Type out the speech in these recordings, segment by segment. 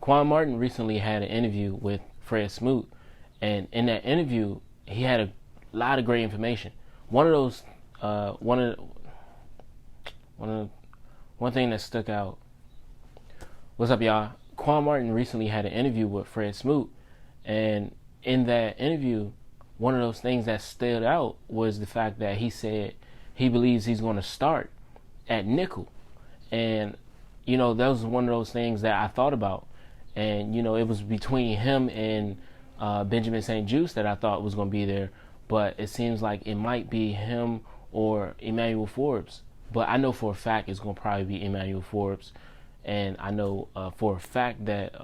Quan Martin recently had an interview with Fred Smoot, and in that interview, he had a lot of great information. One of those, one thing that stuck out. What's up, y'all? Quan Martin recently had an interview with Fred Smoot, and in that interview, one of those things that stood out was the fact that he said he believes he's going to start at nickel, and that was one of those things that I thought about. And, it was between him and Benjamin St-Juste that I thought was going to be there. But it seems like it might be him or Emmanuel Forbes. But I know for a fact it's going to probably be Emmanuel Forbes. And I know for a fact that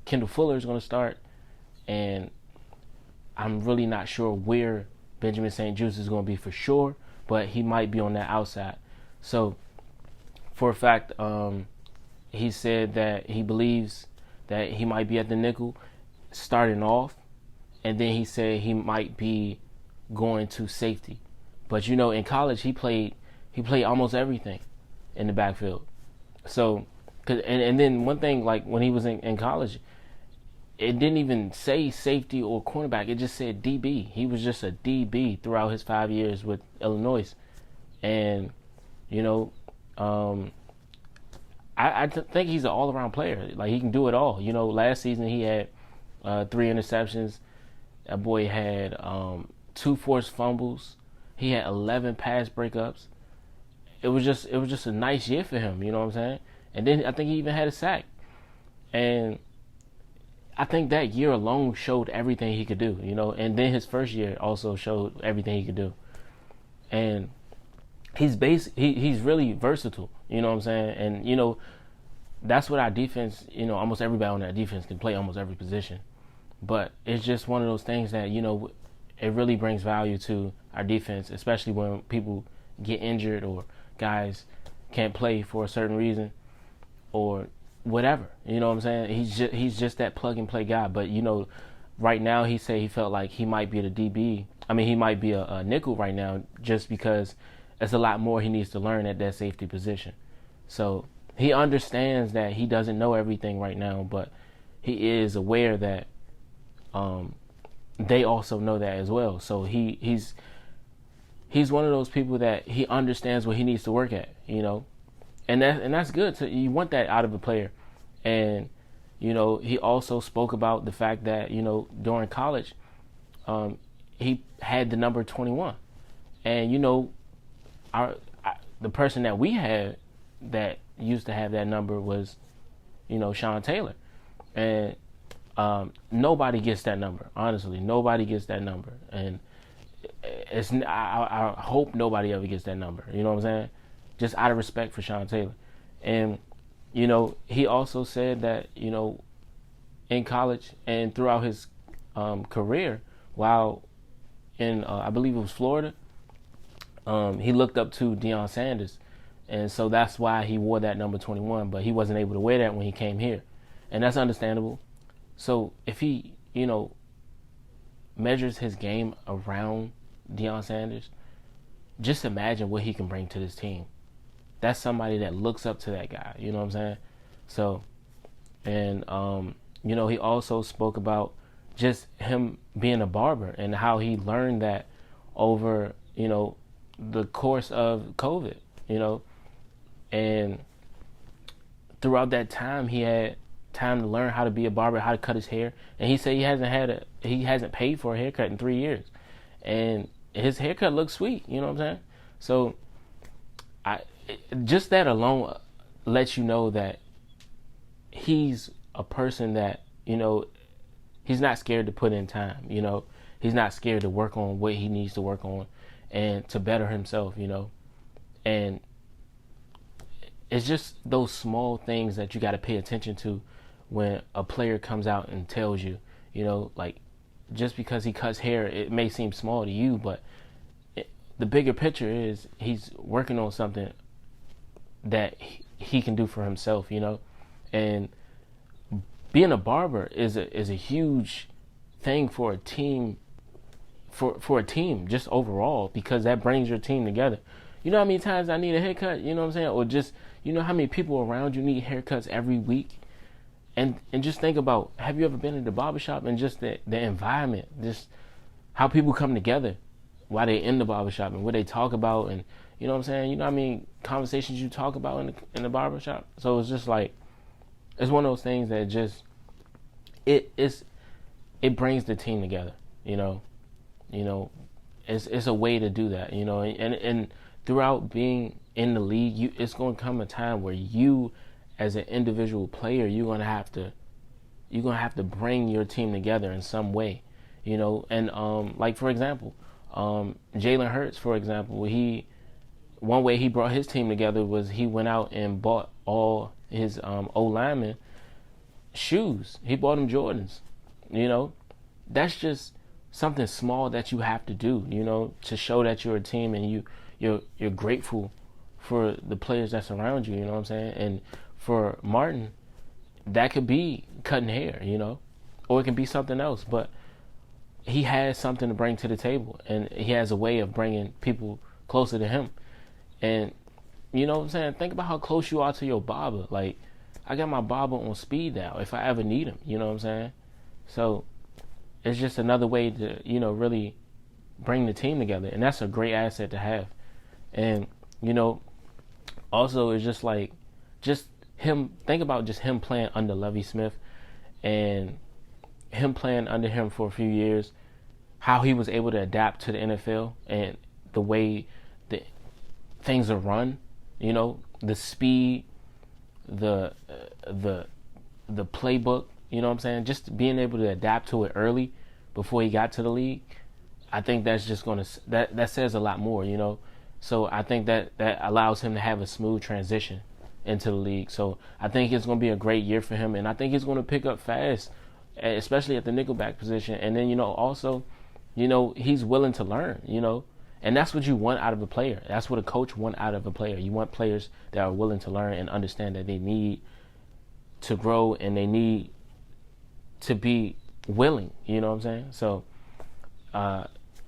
Kendall Fuller is going to start. And I'm really not sure where Benjamin St-Juste is going to be for sure. But he might be on that outside. So, for a fact, he said that he believes that he might be at the nickel starting off, and then he said he might be going to safety. But in college he played almost everything in the backfield. So, and then one thing, like when he was in college, it didn't even say safety or cornerback. It just said DB. He was just a DB throughout his 5 years with Illinois, and I think he's an all-around player. Like, he can do it all. Last season he had 3 interceptions. That boy had 2 forced fumbles. He had 11 pass breakups. It was just a nice year for him. You know what I'm saying? And then I think he even had a sack. And I think that year alone showed everything he could do. And then his first year also showed everything he could do. And he's really versatile. You know what I'm saying? And that's what our defense, almost everybody on that defense can play almost every position. But it's just one of those things that, it really brings value to our defense, especially when people get injured or guys can't play for a certain reason or whatever. You know what I'm saying? He's just that plug and play guy. But right now he said he felt like he might be the DB. I mean, he might be a nickel right now, just because there's a lot more he needs to learn at that safety position. So he understands that he doesn't know everything right now, but he is aware that they also know that as well. So he's one of those people that he understands what he needs to work at, and that's good. So you want that out of a player. And he also spoke about the fact that during college he had the number 21, and the person that we had that used to have that number was Sean Taylor, and nobody gets that number. Honestly, nobody gets that number, and I hope nobody ever gets that number. You know what I'm saying? Just out of respect for Sean Taylor. And he also said that in college and throughout his career, while in I believe it was Florida, he looked up to Deion Sanders, and so that's why he wore that number 21. But he wasn't able to wear that when he came here, and that's understandable. So if he, measures his game around Deion Sanders, just imagine what he can bring to this team. That's somebody that looks up to that guy. You know what I'm saying? So, and he also spoke about just him being a barber and how he learned that over the course of COVID. And throughout that time he had time to learn how to be a barber, how to cut his hair. And he said he hasn't paid for a haircut in 3 years, and his haircut looks sweet. You know what I'm saying? So just that alone lets you know that he's a person that he's not scared to put in time. He's not scared to work on what he needs to work on and to better himself. And it's just those small things that you got to pay attention to when a player comes out and tells you, like, just because he cuts hair, it may seem small to you, but the bigger picture is he's working on something that he can do for himself, and being a barber is a huge thing for a team, for a team just overall, because that brings your team together. You know how many times I need a haircut, you know what I'm saying? Or just, how many people around you need haircuts every week? And just think about, have you ever been in the barbershop and just the environment, just how people come together while they're in the barbershop and what they talk about, and you know what I'm saying? You know what I mean? Conversations you talk about in the barbershop. So it's just like, it's one of those things that just, it brings the team together, you know. It's a way to do that, you know. And throughout being in the league, it's going to come a time where you, as an individual player, you're gonna have to bring your team together in some way, you know. And like for example, Jalen Hurts, for example, one way he brought his team together was he went out and bought all his O linemen shoes. He bought them Jordans, you know. That's just something small that you have to do, you know, to show that you're a team and you're grateful for the players that surround you, you know what I'm saying? And for Martin, that could be cutting hair, you know, or it can be something else, but he has something to bring to the table, and he has a way of bringing people closer to him. And you know what I'm saying? Think about how close you are to your barber. Like, I got my barber on speed dial if I ever need him, you know what I'm saying? So it's just another way to, you know, really bring the team together, and that's a great asset to have. And you know, also it's just like, just him, think about just him playing under Lovie Smith and him playing under him for a few years, how he was able to adapt to the NFL and the way that things are run, you know, the speed, the playbook, you know what I'm saying? Just being able to adapt to it early before he got to the league, I think that's just going to, that says a lot more, you know? So I think that allows him to have a smooth transition into the league. So I think it's going to be a great year for him, and I think he's going to pick up fast, especially at the nickelback position. And then, you know, also, you know, he's willing to learn, you know, and that's what you want out of a player. That's what a coach wants out of a player. You want players that are willing to learn and understand that they need to grow and they need to be willing, you know what I'm saying? So,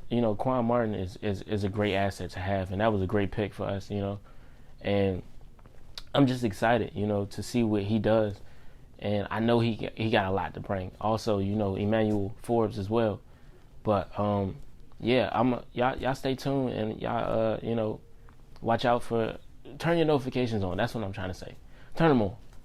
you know, Quan Martin is a great asset to have, and that was a great pick for us, you know. And I'm just excited, you know, to see what he does, and I know he got a lot to bring. Also, you know, Emmanuel Forbes as well. But yeah, y'all stay tuned, and y'all you know, watch out for, turn your notifications on. That's what I'm trying to say. Turn them on.